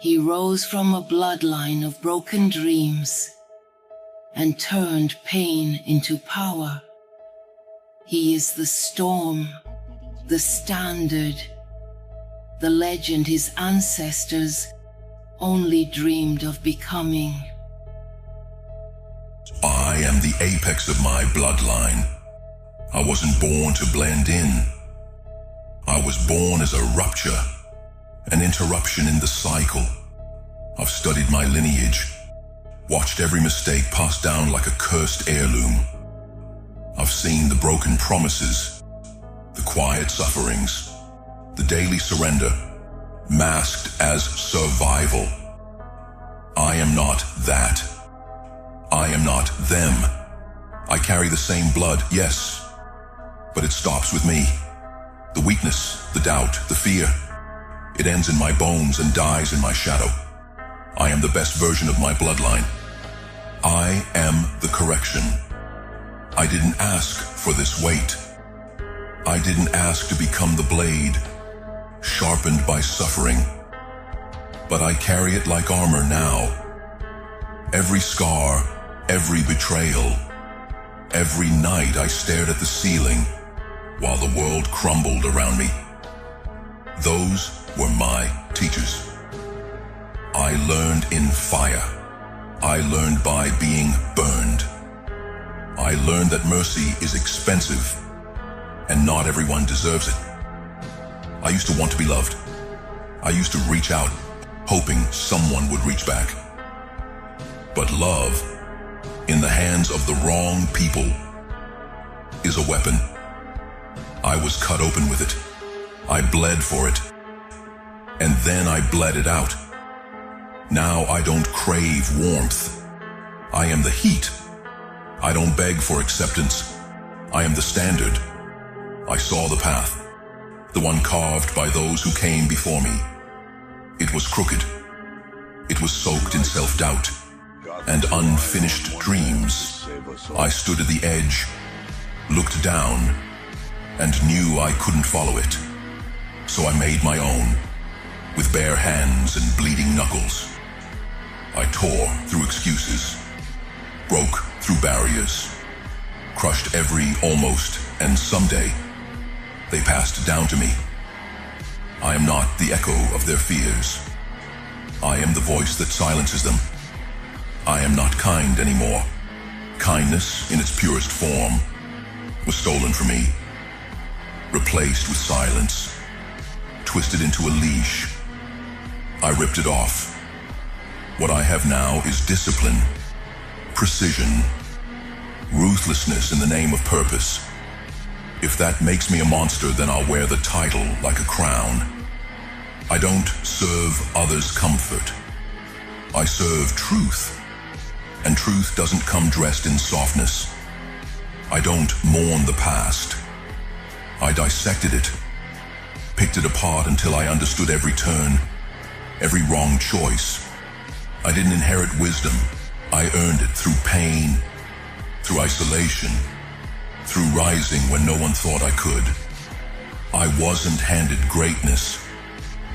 He rose from a bloodline of broken dreams and turned pain into power. He is the storm, the standard, the legend his ancestors only dreamed of becoming. I am the apex of my bloodline. I wasn't born to blend in. I was born as a rupture, an interruption in the cycle. I've studied my lineage, watched every mistake passed down like a cursed heirloom. I've seen the broken promises, the quiet sufferings, the daily surrender, masked as survival. I am not that. I am not them. I carry the same blood, yes, but it stops with me. The weakness, the doubt, the fear, it ends in my bones and dies in my shadow. I am the best version of my bloodline. I am the correction. I didn't ask for this weight. I didn't ask to become the blade, sharpened by suffering. But I carry it like armor now. Every scar, every betrayal, every night I stared at the ceiling while the world crumbled around me. Those were my teachers. I learned in fire. I learned by being burned. I learned that mercy is expensive and not everyone deserves it. I used to want to be loved. I used to reach out, hoping someone would reach back. But love, in the hands of the wrong people, is a weapon. I was cut open with it. I bled for it. And then I bled it out. Now I don't crave warmth. I am the heat. I don't beg for acceptance. I am the standard. I saw the path, the one carved by those who came before me. It was crooked. It was soaked in self-doubt and unfinished dreams. I stood at the edge, looked down, and knew I couldn't follow it. So I made my own, with bare hands and bleeding knuckles. I tore through excuses, broke through barriers, crushed every almost, and someday they passed down to me. I am not the echo of their fears. I am the voice that silences them. I am not kind anymore. Kindness, in its purest form, was stolen from me, replaced with silence, twisted into a leash. I ripped it off. What I have now is discipline, precision, ruthlessness in the name of purpose. If that makes me a monster, then I'll wear the title like a crown. I don't serve others' comfort. I serve truth, and truth doesn't come dressed in softness. I don't mourn the past. I dissected it, picked it apart until I understood every turn, every wrong choice. I didn't inherit wisdom. I earned it through pain, through isolation, through rising when no one thought I could. I wasn't handed greatness.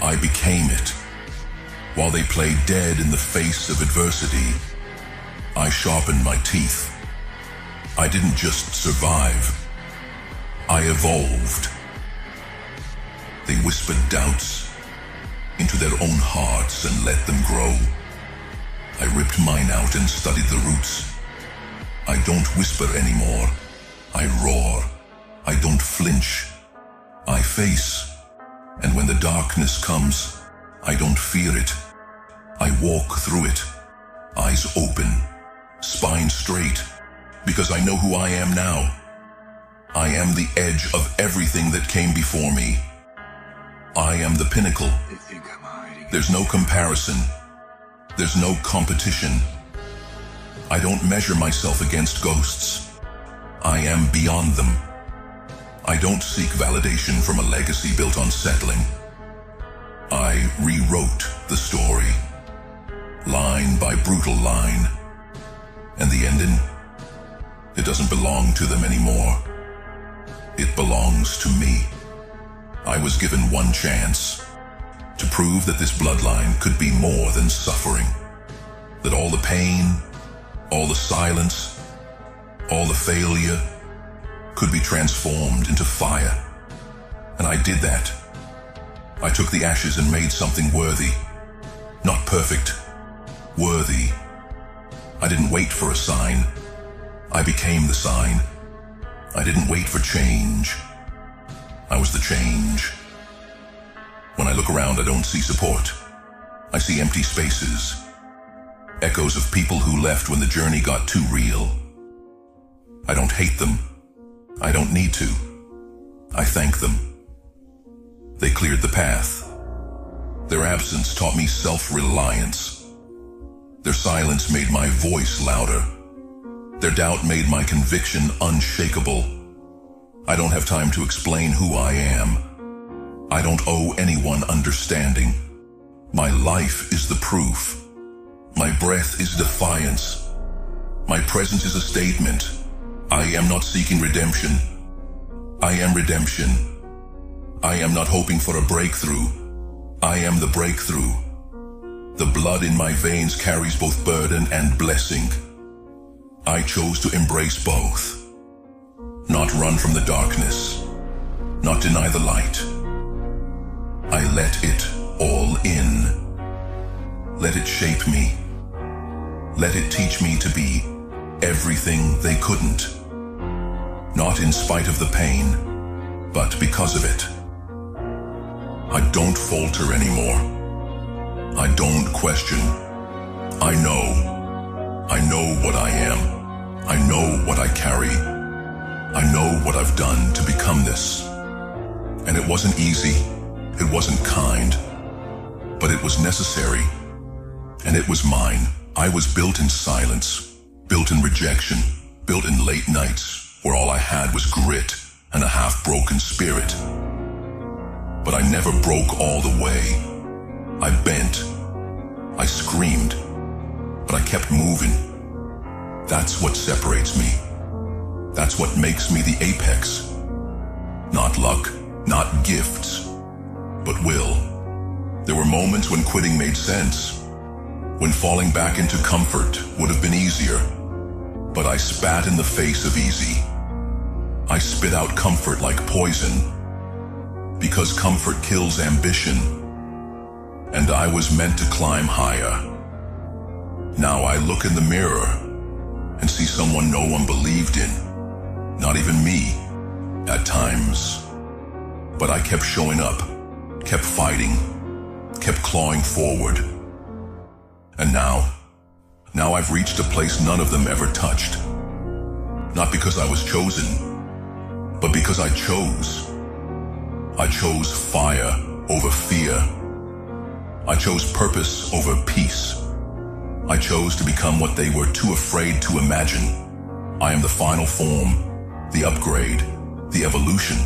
I became it. While they played dead in the face of adversity, I sharpened my teeth. I didn't just survive. I evolved. They whispered doubts into their own hearts and let them grow. I ripped mine out and studied the roots. I don't whisper anymore. I roar. I don't flinch. I face. And when the darkness comes, I don't fear it. I walk through it, eyes open, spine straight, because I know who I am now. I am the edge of everything that came before me. I am the pinnacle. There's no comparison. There's no competition. I don't measure myself against ghosts. I am beyond them. I don't seek validation from a legacy built on settling. I rewrote the story, line by brutal line. And the ending? It doesn't belong to them anymore. It belongs to me. I was given one chance, to prove that this bloodline could be more than suffering, that all the pain, all the silence, all the failure could be transformed into fire. And I did that. I took the ashes and made something worthy. Not perfect, worthy. I didn't wait for a sign. I became the sign. I didn't wait for change. I was the change. When I look around, I don't see support. I see empty spaces, echoes of people who left when the journey got too real. I don't hate them. I don't need to. I thank them. They cleared the path. Their absence taught me self-reliance. Their silence made my voice louder. Their doubt made my conviction unshakable. I don't have time to explain who I am. I don't owe anyone understanding. My life is the proof. My breath is defiance. My presence is a statement. I am not seeking redemption. I am redemption. I am not hoping for a breakthrough. I am the breakthrough. The blood in my veins carries both burden and blessing. I chose to embrace both. Not run from the darkness. Not deny the light. I let it all in. Let it shape me. Let it teach me to be everything they couldn't. Not in spite of the pain, but because of it. I don't falter anymore. I don't question. I know what I am. I know what I carry. I know what I've done to become this. And it wasn't easy. It wasn't kind. But it was necessary. And it was mine. I was built in silence, built in rejection, built in late nights where all I had was grit and a half-broken spirit. But I never broke all the way. I bent. I screamed. But I kept moving. That's what separates me. That's what makes me the apex. Not luck, not gifts, but will. There were moments when quitting made sense, when falling back into comfort would have been easier. But I spat in the face of easy. I spit out comfort like poison, because comfort kills ambition. And I was meant to climb higher. Now I look in the mirror and see someone no one believed in. Not even me, at times. But I kept showing up, kept fighting, kept clawing forward. And now I've reached a place none of them ever touched. Not because I was chosen, but because I chose. I chose fire over fear. I chose purpose over peace. I chose to become what they were too afraid to imagine. I am the final form, the upgrade, the evolution.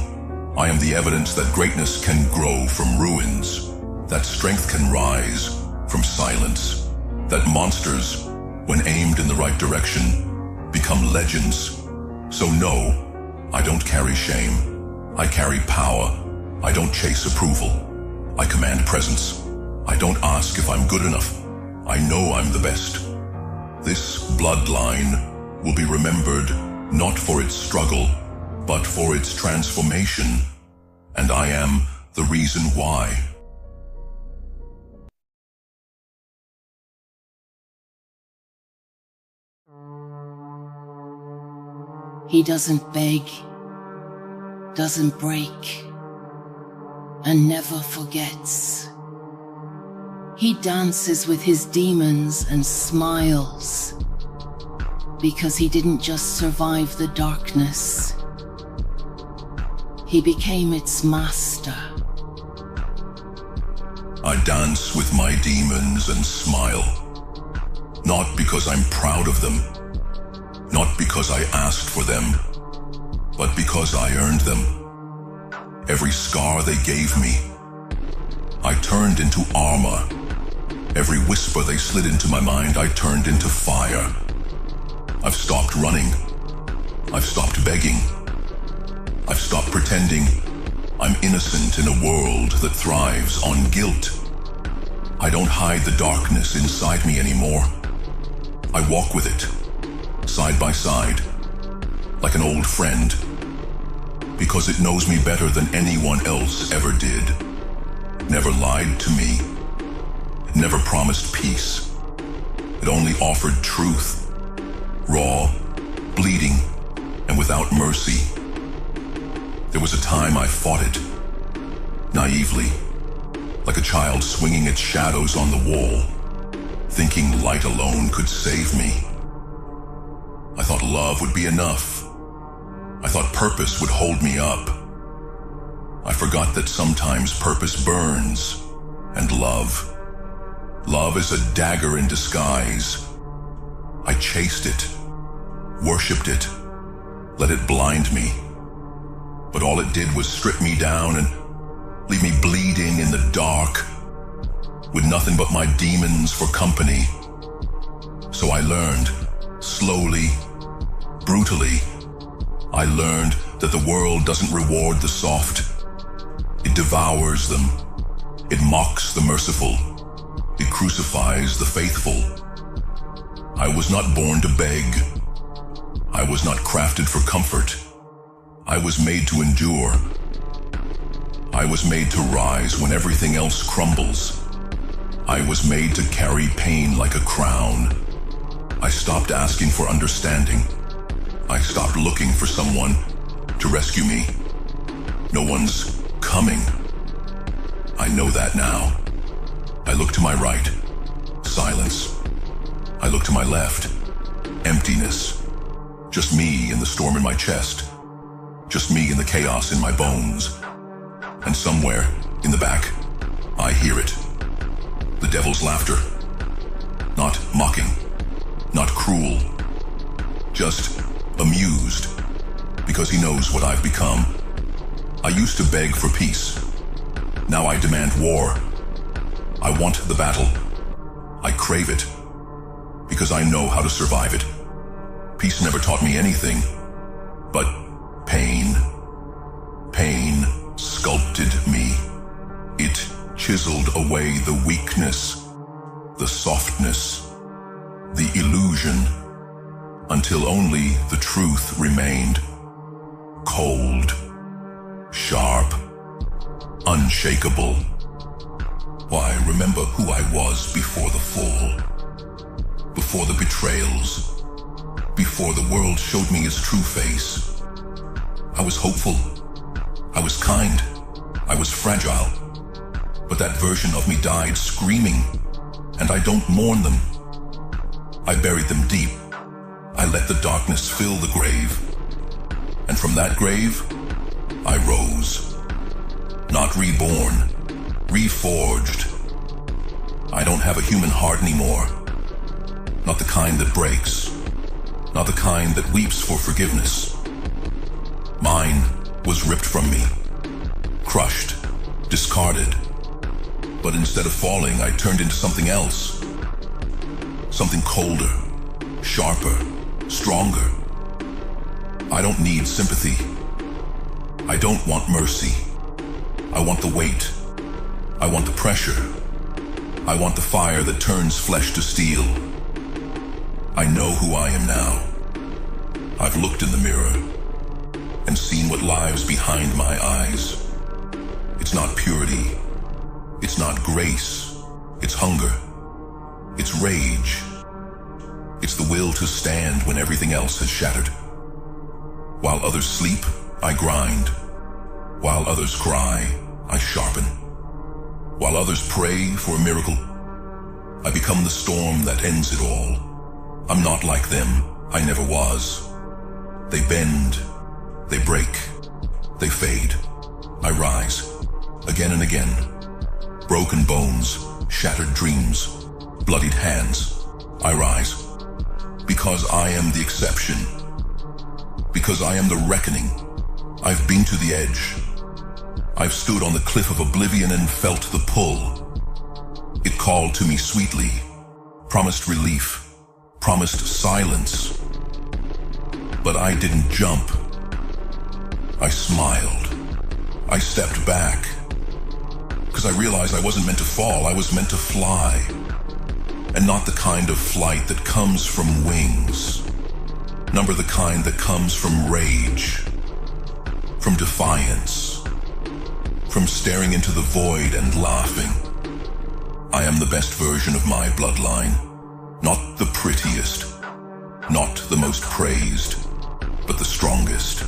I am the evidence that greatness can grow from ruins, that strength can rise from silence, that monsters, when aimed in the right direction, become legends. So no, I don't carry shame. I carry power. I don't chase approval. I command presence. I don't ask if I'm good enough. I know I'm the best. This bloodline will be remembered not for its struggle, but for its transformation. And I am the reason why. He doesn't beg, doesn't break, and never forgets. He dances with his demons and smiles, because he didn't just survive the darkness. He became its master. I dance with my demons and smile, not because I'm proud of them, not because I asked for them, but because I earned them. Every scar they gave me, I turned into armor. Every whisper they slid into my mind, I turned into fire. I've stopped running. I've stopped begging. I've stopped pretending I'm innocent in a world that thrives on guilt. I don't hide the darkness inside me anymore. I walk with it, side by side, like an old friend, because it knows me better than anyone else ever did. Never lied to me, never promised peace. It only offered truth, raw, bleeding, and without mercy. There was a time I fought it, naively, like a child swinging its shadows on the wall, thinking light alone could save me. I thought love would be enough. I thought purpose would hold me up. I forgot that sometimes purpose burns, and love is a dagger in disguise. I chased it, worshipped it, let it blind me. But all it did was strip me down and leave me bleeding in the dark, with nothing but my demons for company. So I learned, slowly, brutally, I learned that the world doesn't reward the soft. It devours them. It mocks the merciful. It crucifies the faithful. I was not born to beg. I was not crafted for comfort. I was made to endure. I was made to rise when everything else crumbles. I was made to carry pain like a crown. I stopped asking for understanding. I stopped looking for someone to rescue me. No one's coming. I know that now. I look to my right, silence. I look to my left, emptiness. Just me and the storm in my chest. Just me and the chaos in my bones. And somewhere, in the back, I hear it. The devil's laughter. Not mocking, not cruel. Just amused, because he knows what I've become. I used to beg for peace. Now I demand war. I want the battle. I crave it, because I know how to survive it. Peace never taught me anything, but pain. Pain sculpted me. It chiseled away the weakness, the softness, the illusion, until only the truth remained. Cold, sharp, unshakable. Why, remember who I was before the fall, before the betrayals, before the world showed me its true face. I was hopeful, I was kind, I was fragile, but that version of me died screaming, and I don't mourn them. I buried them deep. I let the darkness fill the grave, and from that grave, I rose. Not reborn, reforged. I don't have a human heart anymore. Not the kind that breaks, not the kind that weeps for forgiveness. Mine was ripped from me, crushed, discarded. But instead of falling, I turned into something else. Something colder, sharper, stronger. I don't need sympathy. I don't want mercy. I want the weight. I want the pressure. I want the fire that turns flesh to steel. I know who I am now. I've looked in the mirror and seen what lies behind my eyes. It's not purity. It's not grace. It's hunger. It's rage. It's the will to stand when everything else has shattered. While others sleep, I grind. While others cry, I sharpen. While others pray for a miracle, I become the storm that ends it all. I'm not like them. I never was. They bend. They break. They fade. I rise. Again and again. Broken bones, shattered dreams, bloodied hands. I rise. Because I am the exception. Because I am the reckoning. I've been to the edge. I've stood on the cliff of oblivion and felt the pull. It called to me sweetly, promised relief, promised silence. But I didn't jump. I smiled. I stepped back. Because I realized I wasn't meant to fall, I was meant to fly. And not the kind of flight that comes from wings. Number the kind that comes from rage, from defiance, from staring into the void and laughing. I am the best version of my bloodline. Not the prettiest, not the most praised, but the strongest.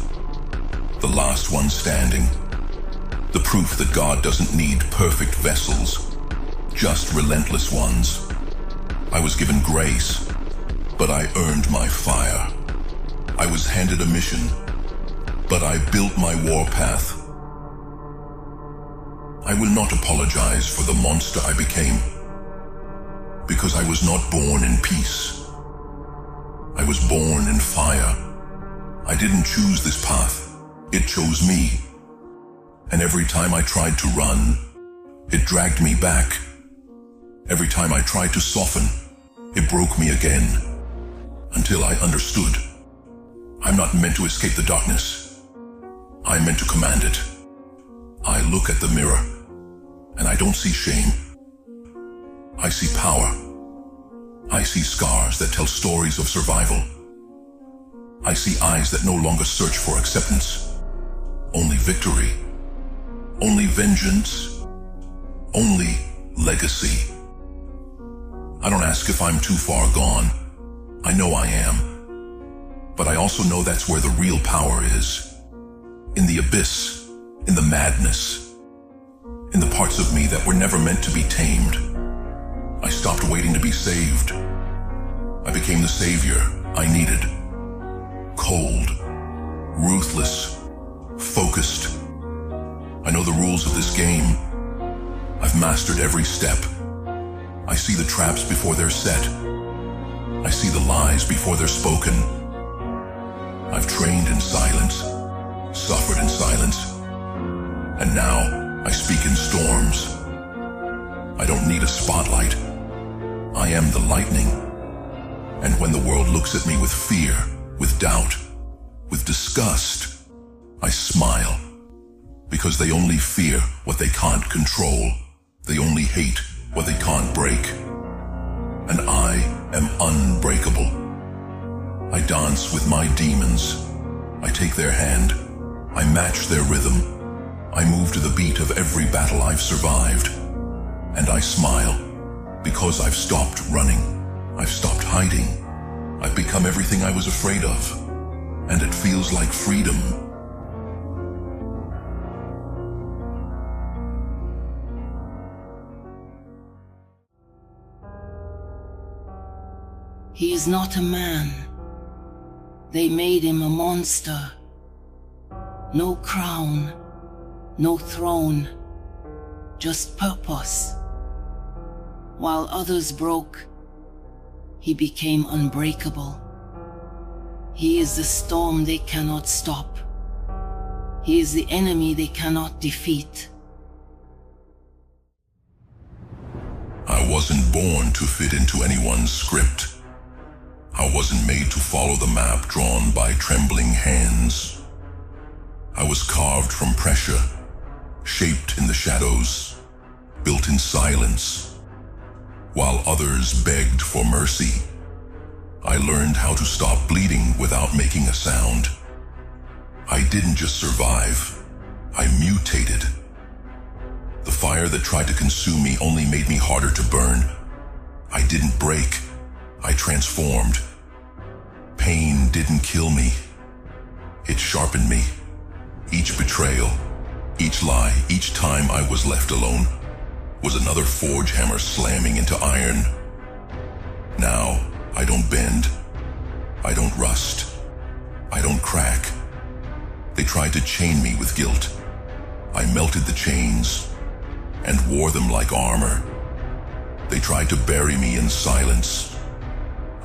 The last one standing. The proof that God doesn't need perfect vessels, just relentless ones. I was given grace, but I earned my fire. I was handed a mission, but I built my warpath. I will not apologize for the monster I became, because I was not born in peace. I was born in fire. I didn't choose this path, it chose me. And every time I tried to run, it dragged me back. Every time I tried to soften, it broke me again, until I understood. I'm not meant to escape the darkness. I'm meant to command it. I look at the mirror, and I don't see shame. I see power. I see scars that tell stories of survival. I see eyes that no longer search for acceptance. Only victory. Only vengeance. Only legacy. I don't ask if I'm too far gone. I know I am. But I also know that's where the real power is. In the abyss. In the madness. In the parts of me that were never meant to be tamed. I stopped waiting to be saved. I became the savior I needed. Cold. Ruthless. Focused. I know the rules of this game. I've mastered every step. I see the traps before they're set. I see the lies before they're spoken. I've trained in silence, suffered in silence, and now I speak in storms. I don't need a spotlight. I am the lightning. And when the world looks at me with fear, with doubt, with disgust, I smile. Because they only fear what they can't control. They only hate what they can't break. And I am unbreakable. I dance with my demons. I take their hand. I match their rhythm. I move to the beat of every battle I've survived. And I smile because I've stopped running. I've stopped hiding. I've become everything I was afraid of. And it feels like freedom. He is not a man. They made him a monster. No crown, no throne, just purpose. While others broke, he became unbreakable. He is the storm they cannot stop. He is the enemy they cannot defeat. I wasn't born to fit into anyone's script. I wasn't made to follow the map drawn by trembling hands. I was carved from pressure, shaped in the shadows, built in silence. While others begged for mercy, I learned how to stop bleeding without making a sound. I didn't just survive, I mutated. The fire that tried to consume me only made me harder to burn. I didn't break, I transformed. Pain didn't kill me. It sharpened me. Each betrayal, each lie, each time I was left alone was another forge hammer slamming into iron. Now, I don't bend. I don't rust. I don't crack. They tried to chain me with guilt. I melted the chains and wore them like armor. They tried to bury me in silence.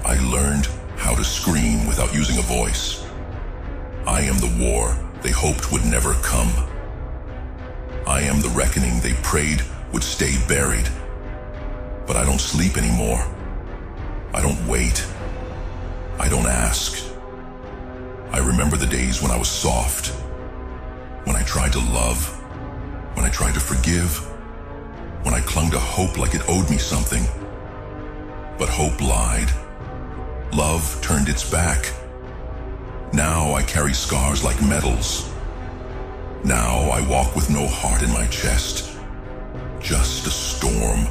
I learned how to scream without using a voice. I am the war they hoped would never come. I am the reckoning they prayed would stay buried. But I don't sleep anymore. I don't wait. I don't ask. I remember the days when I was soft, when I tried to love, when I tried to forgive, when I clung to hope like it owed me something. But hope lied. Love turned its back. Now I carry scars like medals. Now I walk with no heart in my chest. Just a storm,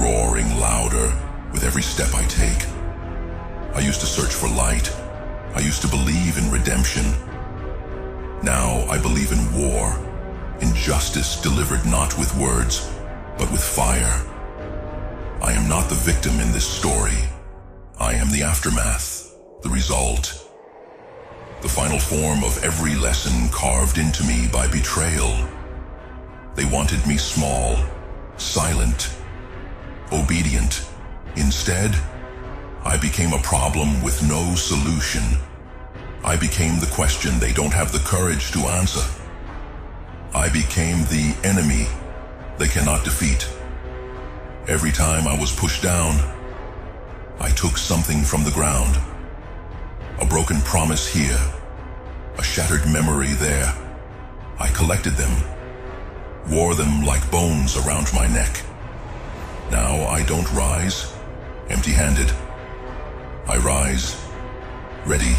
roaring louder with every step I take. I used to search for light. I used to believe in redemption. Now I believe in war, in justice delivered not with words, but with fire. I am not the victim in this story. I am the aftermath, the result. The final form of every lesson carved into me by betrayal. They wanted me small, silent, obedient. Instead, I became a problem with no solution. I became the question they don't have the courage to answer. I became the enemy they cannot defeat. Every time I was pushed down, I took something from the ground. A broken promise here, a shattered memory there. I collected them, wore them like bones around my neck. Now I don't rise empty-handed. I rise ready.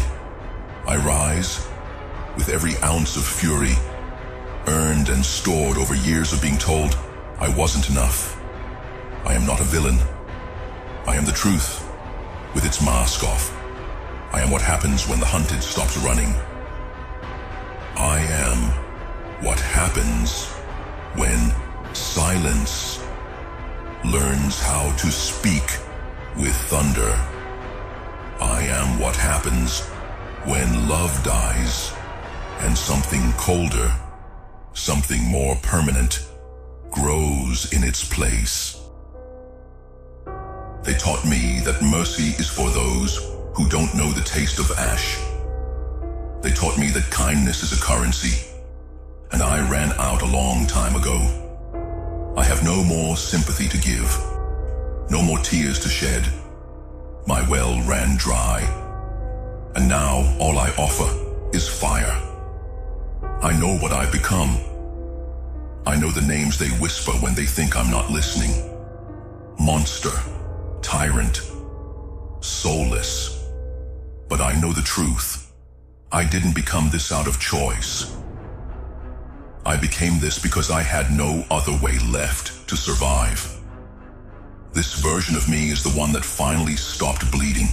I rise with every ounce of fury, earned and stored over years of being told I wasn't enough. I am not a villain. I am the truth, with its mask off. I am what happens when the hunted stops running. I am what happens when silence learns how to speak with thunder. I am what happens when love dies and something colder, something more permanent, grows in its place. They taught me that mercy is for those who don't know the taste of ash. They taught me that kindness is a currency, and I ran out a long time ago. I have no more sympathy to give, no more tears to shed. My well ran dry, and now all I offer is fire. I know what I've become. I know the names they whisper when they think I'm not listening. Monster, tyrant, soulless. But I know the truth. I didn't become this out of choice. I became this because I had no other way left to survive. This version of me is the one that finally stopped bleeding.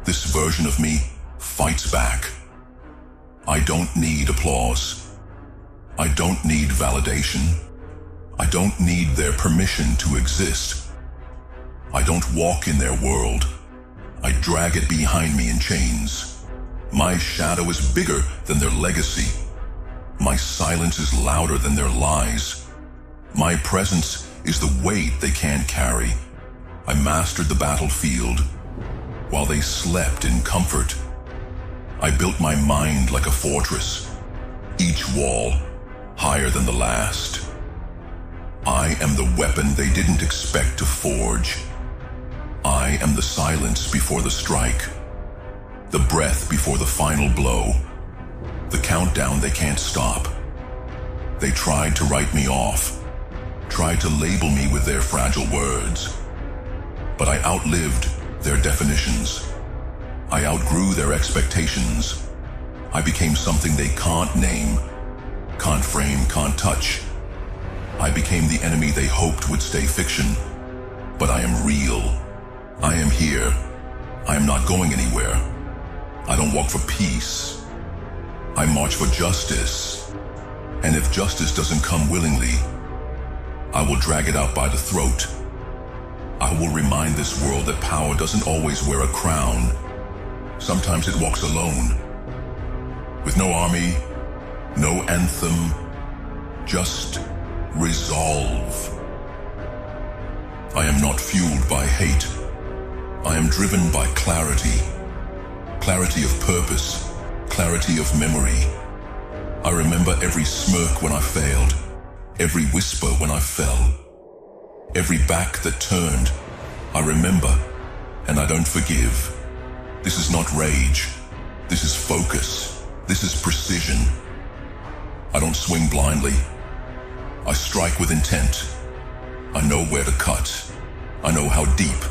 This version of me fights back. I don't need applause. I don't need validation. I don't need their permission to exist. I don't walk in their world. I drag it behind me in chains. My shadow is bigger than their legacy. My silence is louder than their lies. My presence is the weight they can't carry. I mastered the battlefield while they slept in comfort. I built my mind like a fortress, each wall higher than the last. I am the weapon they didn't expect to forge. I am the silence before the strike, the breath before the final blow, the countdown they can't stop. They tried to write me off, tried to label me with their fragile words, but I outlived their definitions. I outgrew their expectations. I became something they can't name, can't frame, can't touch. I became the enemy they hoped would stay fiction, but I am real. I am here. I am not going anywhere. I don't walk for peace. I march for justice. And if justice doesn't come willingly, I will drag it out by the throat. I will remind this world that power doesn't always wear a crown. Sometimes it walks alone. With no army, no anthem, just resolve. I am not fueled by hate. I am driven by clarity. Clarity of purpose, clarity of memory. I remember every smirk when I failed, every whisper when I fell, every back that turned. I remember, and I don't forgive. This is not rage. This is focus. This is precision. I don't swing blindly. I strike with intent. I know where to cut. I know how deep.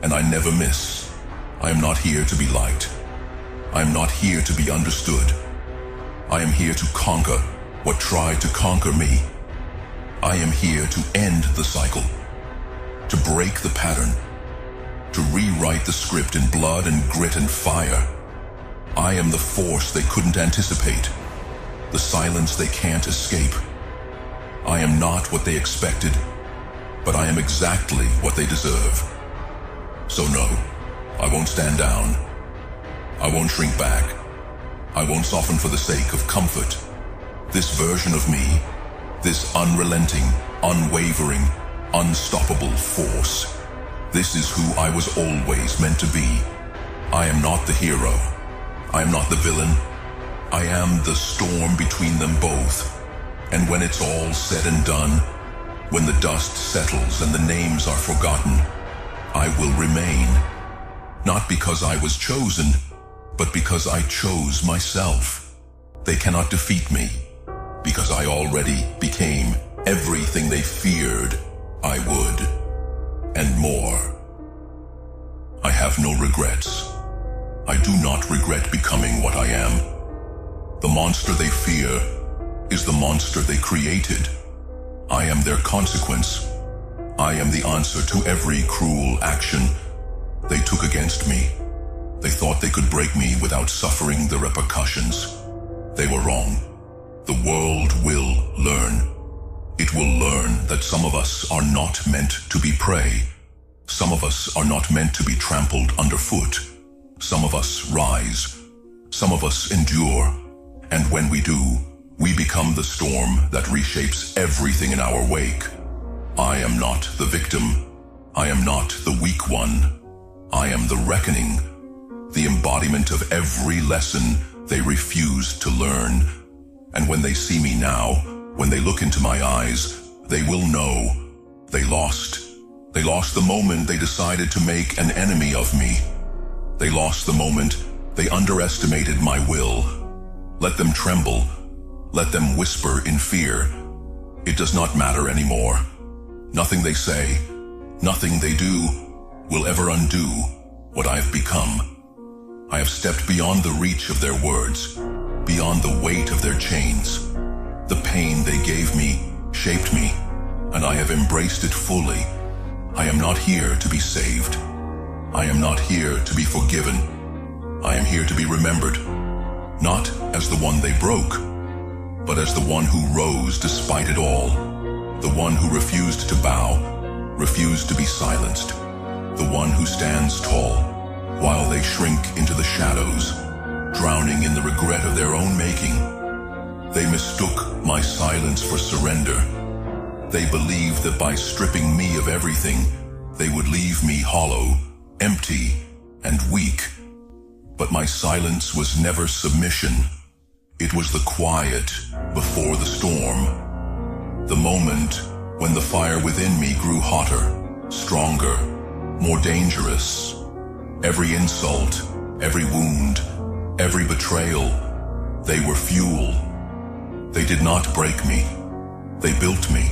And I never miss. I am not here to be liked. I am not here to be understood. I am here to conquer what tried to conquer me. I am here to end the cycle, to break the pattern, to rewrite the script in blood and grit and fire. I am the force they couldn't anticipate, the silence they can't escape. I am not what they expected, but I am exactly what they deserve. So no, I won't stand down. I won't shrink back. I won't soften for the sake of comfort. This version of me, this unrelenting, unwavering, unstoppable force, this is who I was always meant to be. I am not the hero. I am not the villain. I am the storm between them both. And when it's all said and done, when the dust settles and the names are forgotten, I will remain. Not because I was chosen, but because I chose myself. They cannot defeat me, because I already became everything they feared I would, and more. I have no regrets. I do not regret becoming what I am. The monster they fear is the monster they created. I am their consequence. I am the answer to every cruel action they took against me. They thought they could break me without suffering the repercussions. They were wrong. The world will learn. It will learn that some of us are not meant to be prey. Some of us are not meant to be trampled underfoot. Some of us rise. Some of us endure. And when we do, we become the storm that reshapes everything in our wake. I am not the victim. I am not the weak one. I am the reckoning, the embodiment of every lesson they refused to learn. And when they see me now, when they look into my eyes, they will know they lost. They lost the moment they decided to make an enemy of me. They lost the moment they underestimated my will. Let them tremble. Let them whisper in fear. It does not matter anymore. Nothing they say, nothing they do will ever undo what I have become. I have stepped beyond the reach of their words, beyond the weight of their chains. The pain they gave me shaped me, and I have embraced it fully. I am not here to be saved. I am not here to be forgiven. I am here to be remembered, not as the one they broke, but as the one who rose despite it all, the one who refused to bow, refused to be silenced, the one who stands tall while they shrink into the shadows, drowning in the regret of their own making. They mistook my silence for surrender. They believed that by stripping me of everything, they would leave me hollow, empty, and weak. But my silence was never submission. It was the quiet before the storm. The moment when the fire within me grew hotter, stronger, more dangerous. Every insult, every wound, every betrayal, they were fuel. They did not break me. They built me.